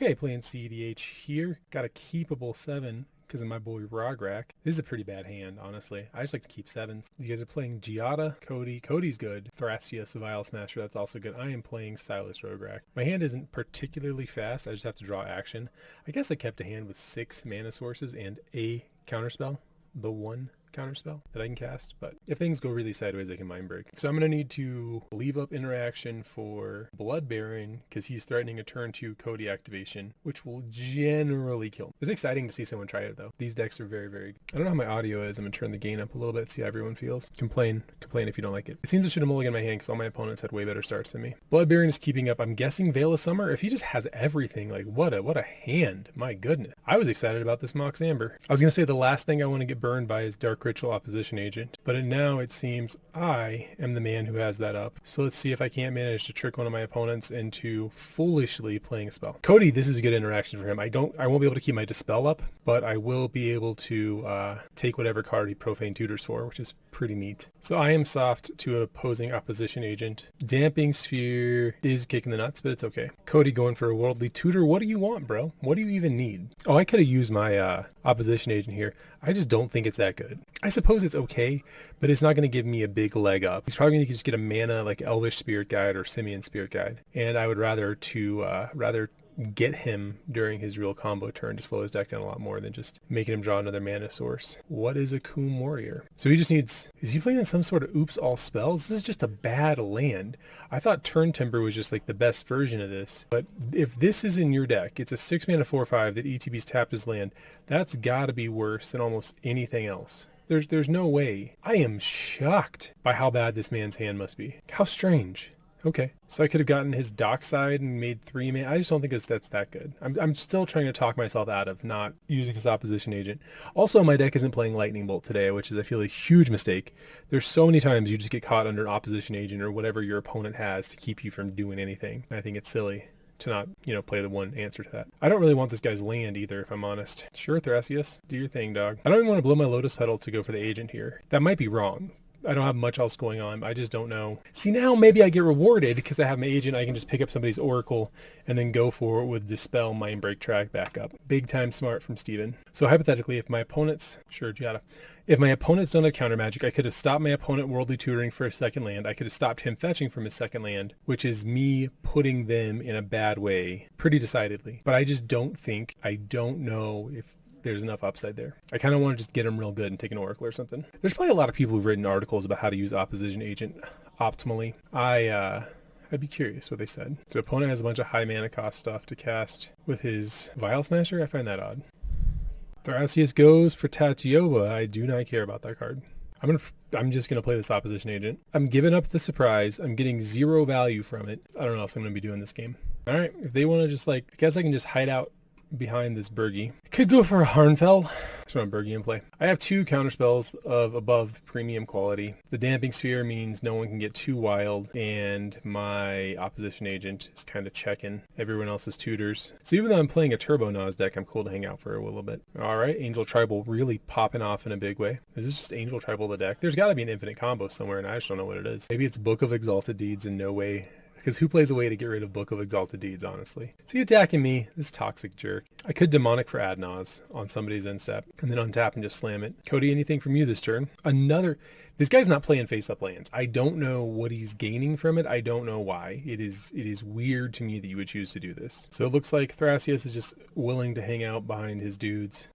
Okay, playing CEDH here. Got a keepable 7 because of my boy Rograkh. This is a pretty bad hand, honestly. I just like to keep 7s. You guys are playing Giada, Cody. Cody's good. Thrasius, Vile Smasher, that's also good. I am playing Silas, Rograkh. My hand isn't particularly fast. I just have to draw action. I guess I kept a hand with 6 mana sources and a counterspell. The one counterspell that I can cast, but if things go really sideways I can mind break. So I'm going to need to leave up interaction for Blood Baron because he's threatening a turn 2 Cody activation, which will generally kill him. It's exciting to see someone try it though. These decks are very, very good. I don't know how my audio is. I'm going to turn the gain up a little bit, see how everyone feels. Complain if you don't like it. It seems to should have mulliganed my hand because all my opponents had way better starts than me. Blood Baron is keeping up. I'm guessing Veil of Summer. If he just has everything, like what a hand. My goodness. I was excited about this Mox Amber. I was going to say the last thing I want to get burned by is Dark Ritual Opposition Agent, but now it seems I am the man who has that up. So let's see if I can't manage to trick one of my opponents into foolishly playing a spell. Cody, this is a good interaction for him. I won't be able to keep my Dispel up, but I will be able to take whatever card he Profane Tutors for, which is pretty neat. So I am soft to opposing Opposition Agent. Damping Sphere is kicking the nuts, but it's okay. Cody going for a Worldly Tutor. What do you want, bro? What do you even need? Oh, I could have used my Opposition Agent here. I just don't think it's that good. I suppose it's okay, but it's not going to give me a big leg up. He's probably going to just get a mana like Elvish Spirit Guide or Simian Spirit Guide, and I would rather get him during his real combo turn to slow his deck down a lot more than just making him draw another mana source. What is a Coom Warrior? So he just needs, is he playing on some sort of oops all spells? This is just a bad land. I thought Turn Timber was just like the best version of this, but if this is in your deck, it's a 6 mana 4/5 that ETB's tapped his land. That's gotta be worse than almost anything else. There's no way. I am shocked by how bad this man's hand must be. How strange. Okay, so I could have gotten his Dockside and made 3 mana. I just don't think that's that good. I'm still trying to talk myself out of not using his Opposition Agent. Also, my deck isn't playing Lightning Bolt today, which is, I feel, a huge mistake. There's so many times you just get caught under an Opposition Agent or whatever your opponent has to keep you from doing anything. I think it's silly to not, play the one answer to that. I don't really want this guy's land either, if I'm honest. Sure, Thrasius, do your thing, dog. I don't even want to blow my Lotus Petal to go for the agent here. That might be wrong. I don't have much else going on. I just don't know. See, now maybe I get rewarded because I have my agent. I can just pick up somebody's Oracle and then go for it with Dispel, Mind Break, Track back up. Big time smart from Steven. So hypothetically, if my opponents, sure, Giada, if my opponents don't have counter magic, I could have stopped my opponent Worldly Tutoring for a second land. I could have stopped him fetching from his second land, which is me putting them in a bad way pretty decidedly. But I just don't know if there's enough upside there. I kind of want to just get him real good and take an Oracle or something. There's probably a lot of people who've written articles about how to use Opposition Agent optimally. I'd be curious what they said. So opponent has a bunch of high mana cost stuff to cast with his Vile Smasher. I find that odd. Thrasius goes for Tatyova. I do not care about that card. I'm just going to play this Opposition Agent. I'm giving up the surprise. I'm getting 0 value from it. I don't know what else I'm going to be doing this game. All right, if they want to just I guess I can just hide out behind this Burgie. Could go for a Harnfell. Just want Burgie in play. I have 2 counterspells of above premium quality. The Damping Sphere means no one can get too wild, and my Opposition Agent is kind of checking everyone else's tutors. So even though I'm playing a Turbo Nas deck, I'm cool to hang out for a little bit. Alright, Angel Tribal really popping off in a big way. Is this just Angel Tribal the deck? There's got to be an infinite combo somewhere, and I just don't know what it is. Maybe it's Book of Exalted Deeds and no way. Because who plays a way to get rid of Book of Exalted Deeds, honestly? Is he attacking me? This toxic jerk. I could Demonic for Ad Naz on somebody's end step, and then untap and just slam it. Cody, anything from you this turn? This guy's not playing face-up lands. I don't know what he's gaining from it. I don't know why. It is weird to me that you would choose to do this. So it looks like Thrasius is just willing to hang out behind his dudes.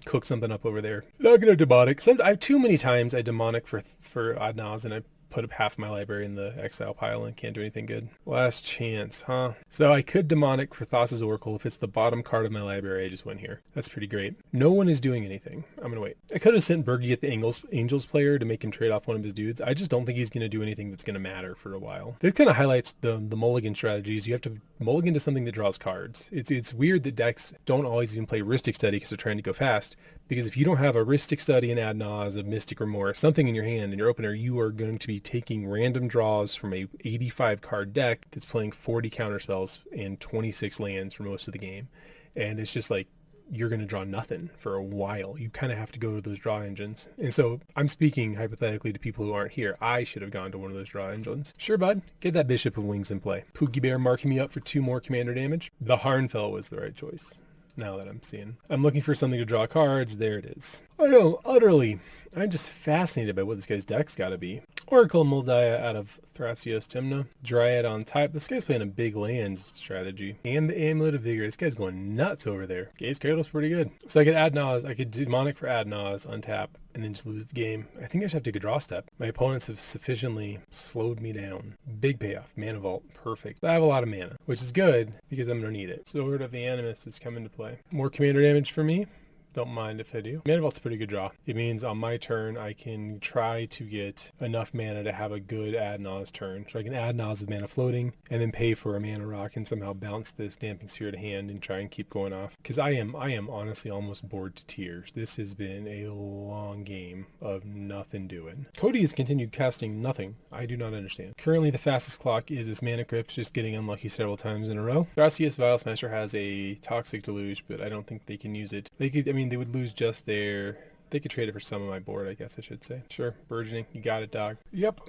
Cook something up over there. Not gonna Demonic. Too many times I Demonic for Ad Naz, and I put up half my library in the exile pile and can't do anything good. Last chance, huh? So I could Demonic for Thassa's Oracle. If it's the bottom card of my library, I just win here. That's pretty great. No one is doing anything. I'm gonna wait. I could have sent Burgie at the Angels player to make him trade off one of his dudes. I just don't think he's gonna do anything that's gonna matter for a while. This kind of highlights the mulligan strategies. You have to mulligan to something that draws cards. It's weird that decks don't always even play Rhystic Study because they're trying to go fast. Because if you don't have a Rhystic Study, an Ad Naz, a Mystic Remorse, something in your hand in your opener, you are going to be taking random draws from a 85 card deck that's playing 40 counterspells and 26 lands for most of the game. And it's just like you're going to draw nothing for a while. You kind of have to go to those draw engines. And so I'm speaking hypothetically to people who aren't here. I should have gone to one of those draw engines. Sure, bud. Get that Bishop of Wings in play. Pookie Bear marking me up for 2 more commander damage. The Harnfell was the right choice. Now that I'm seeing. I'm looking for something to draw cards. There it is. I know, utterly. I'm just fascinated by what this guy's deck's got to be. Oracle Moldiah out of Thrasios Timna. Dryad on type. This guy's playing a big land strategy. And the Amulet of Vigor. This guy's going nuts over there. Gaze Cradle's pretty good. So I could Ad Naz. I could Demonic for Ad Naz, untap, and then just lose the game. I think I should have to take a draw step. My opponents have sufficiently slowed me down. Big payoff. Mana Vault. Perfect. I have a lot of mana, which is good because I'm going to need it. Sword of the Animus is coming to play. More commander damage for me. Don't mind if I do. Mana Vault's a pretty good draw. It means on my turn, I can try to get enough mana to have a good Ad Naz turn. So I can Ad Naz with mana floating and then pay for a mana rock and somehow bounce this Damping Sphere to hand and try and keep going off. Because I am honestly almost bored to tears. This has been a long game of nothing doing. Cody has continued casting nothing. I do not understand. Currently, the fastest clock is this Mana Crypt, just getting unlucky several times in a row. Thrasios Vial Smasher has a Toxic Deluge, but I don't think they can use it. They could, they would lose just their... They could trade it for some of my board, I guess I should say. Sure, Burgeoning. You got it, dog. Yep.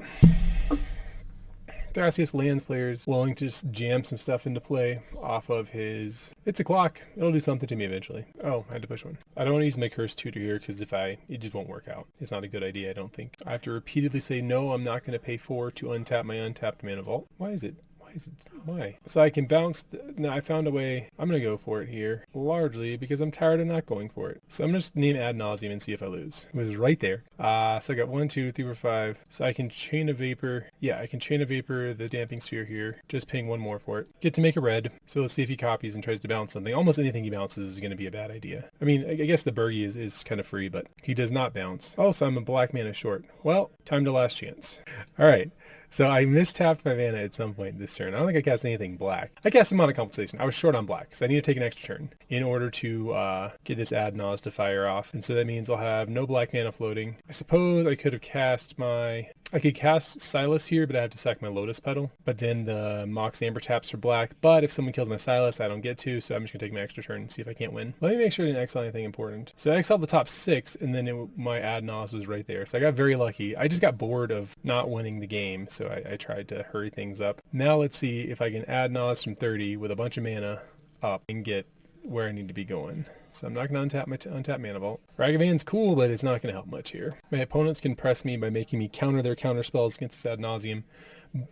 Thrasios lands players willing to just jam some stuff into play off of his... It's a clock. It'll do something to me eventually. Oh, I had to push one. I don't want to use my Cursed Tutor here because it just won't work out. It's not a good idea, I don't think. I have to repeatedly say, no, I'm not going to pay 4 to untap my untapped Mana Vault. Why? So I can bounce. Now I found a way. I'm going to go for it here, largely because I'm tired of not going for it. So I'm going to just name Ad Nauseam and see if I lose. It was right there. So I got 1, 2, 3, 4, 5. So I can Chain of Vapor. Yeah, I can Chain of Vapor the Damping Sphere here. Just paying 1 more for it. Get to make a red. So let's see if he copies and tries to bounce something. Almost anything he bounces is going to be a bad idea. I mean, I guess the Burgie is kind of free, but he does not bounce. Oh, so I'm a black mana short. Well, time to last chance. All right. So I mistapped my mana at some point this turn. I don't think I cast anything black. I cast some Mana Compensation. I was short on black because I need to take an extra turn in order to get this Ad Naz to fire off. And so that means I'll have no black mana floating. I suppose I could have cast I could cast Silas here, but I have to sack my Lotus Petal. But then the Mox Amber taps for black. But if someone kills my Silas, I don't get to, so I'm just going to take my extra turn and see if I can't win. Let me make sure I didn't exile anything important. So I exiled the top 6, and then my Ad Naz was right there. So I got very lucky. I just got bored of not winning the game, so I tried to hurry things up. Now let's see if I can Ad Naz from 30 with a bunch of mana up and get where I need to be going. So I'm not going to untap Mana Vault. Ragavan's cool, but it's not going to help much here. My opponents can press me by making me counter their counter spells against this Ad Nauseam.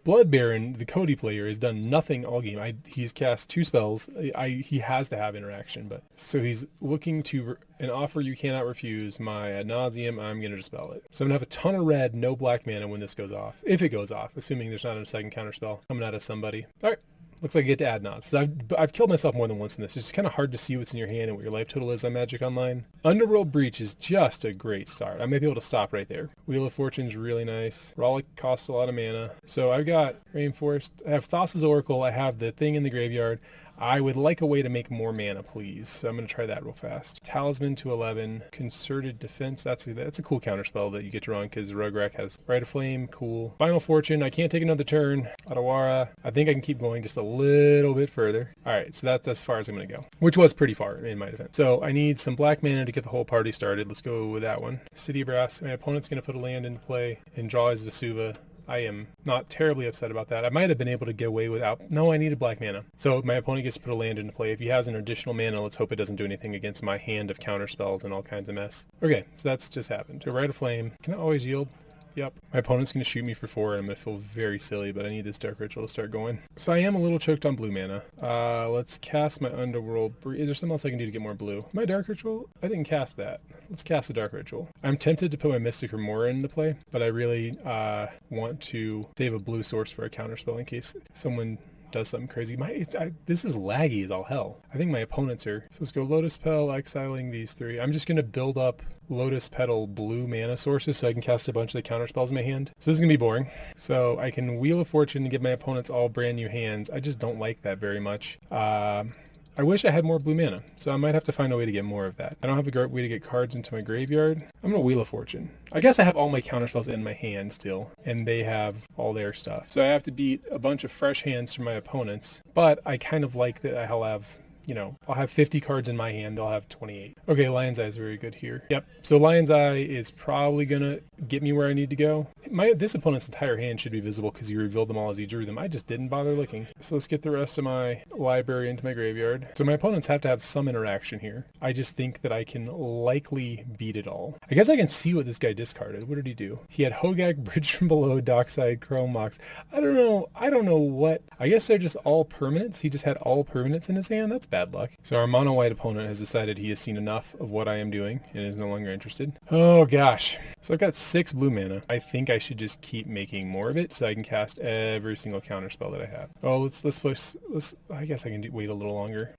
Blood Baron, the Cody player, has done nothing all game. He's cast 2 spells. He has to have interaction, but so he's looking to an offer you cannot refuse. My Ad Nauseam, I'm going to dispel it. So I'm going to have a ton of red, no black mana when this goes off. If it goes off, assuming there's not a second counter spell coming out of somebody. All right. Looks like I get to Ad Naz. So I've killed myself more than once in this. It's just kind of hard to see what's in your hand and what your life total is on Magic Online. Underworld Breach is just a great start. I may be able to stop right there. Wheel of Fortune's really nice. Rograkh costs a lot of mana. So I've got Rainforest. I have Thassa's Oracle. I have the thing in the graveyard. I would like a way to make more mana, please. So I'm going to try that real fast. Talisman to 11. Concerted Defense. That's a cool counterspell that you get to run because Rograkh has Rite of Flame. Cool. Final Fortune. I can't take another turn. Adawara. I think I can keep going just a little bit further. All right, so that's as far as I'm going to go, which was pretty far in my defense. So I need some black mana to get the whole party started. Let's go with that one. City Brass. My opponent's going to put a land into play and draw his Vesuva. I am not terribly upset about that. I might have been able to get away without... No, I needed black mana. So my opponent gets to put a land into play. If he has an additional mana, let's hope it doesn't do anything against my hand of counter spells and all kinds of mess. Okay, so that's just happened. To Rite of Flame. Can I always yield? Yep. My opponent's going to shoot me for 4 and I'm going to feel very silly, but I need this Dark Ritual to start going. So I am a little choked on blue mana. Let's cast my Underworld. Is there something else I can do to get more blue? My Dark Ritual? I didn't cast that. Let's cast a Dark Ritual. I'm tempted to put my Mystic Remora into play, but I really want to save a blue source for a counterspell in case someone does something crazy. This is laggy as all hell. I think my opponents are. So let's go Lotus Petal, exiling these 3. I'm just going to build up Lotus Petal blue mana sources so I can cast a bunch of the counter spells in my hand. So this is going to be boring. So I can Wheel of Fortune to give my opponents all brand new hands. I just don't like that very much. I wish I had more blue mana, so I might have to find a way to get more of that. I don't have a great way to get cards into my graveyard. I'm going to Wheel of Fortune. I guess I have all my counterspells in my hand still, and they have all their stuff. So I have to beat a bunch of fresh hands from my opponents, but I kind of like that I'll have you know, I'll have 50 cards in my hand, they'll have 28. Okay, Lion's Eye is very good here. Yep, so Lion's Eye is probably gonna get me where I need to go. This opponent's entire hand should be visible because he revealed them all as he drew them. I just didn't bother looking. So let's get the rest of my library into my graveyard. So my opponents have to have some interaction here. I just think that I can likely beat it all. I guess I can see what this guy discarded. What did he do? He had Hogak, Bridge from Below, Dockside, Chrome Mox. I don't know what. I guess they're just all permanents. He just had all permanents in his hand. That's bad luck. So our mono white opponent has decided he has seen enough of what I am doing and is no longer interested. Oh gosh. So I've got 6 blue mana. I think I should just keep making more of it so I can cast every single counter spell that I have. Oh, let's I guess I can wait a little longer.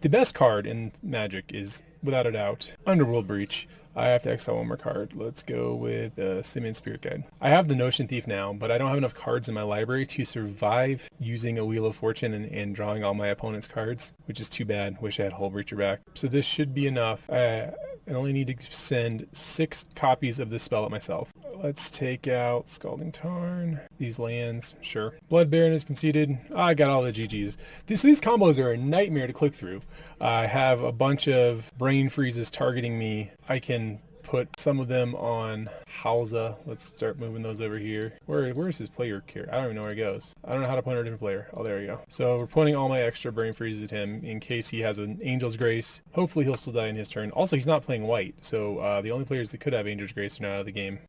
The best card in Magic is, without a doubt, Underworld Breach. I have to exile one more card. Let's go with Simian Spirit Guide. I have the Notion Thief now, but I don't have enough cards in my library to survive using a Wheel of Fortune and drawing all my opponent's cards, which is too bad. Wish I had Hull Breacher back. So this should be enough. I only need to send 6 copies of this spell at myself. Let's take out Scalding Tarn. These lands, sure. Blood Baron is conceded. I got all the GGs. These combos are a nightmare to click through. I have a bunch of brain freezes targeting me. I can put some of them on Hausa. Let's start moving those over here. Where's his player here? I don't even know where he goes. I don't know how to point a different player. Oh, there we go. So we're pointing all my extra brain freezes at him in case he has an Angel's Grace. Hopefully he'll still die in his turn. Also, he's not playing white, so the only players that could have Angel's Grace are now out of the game.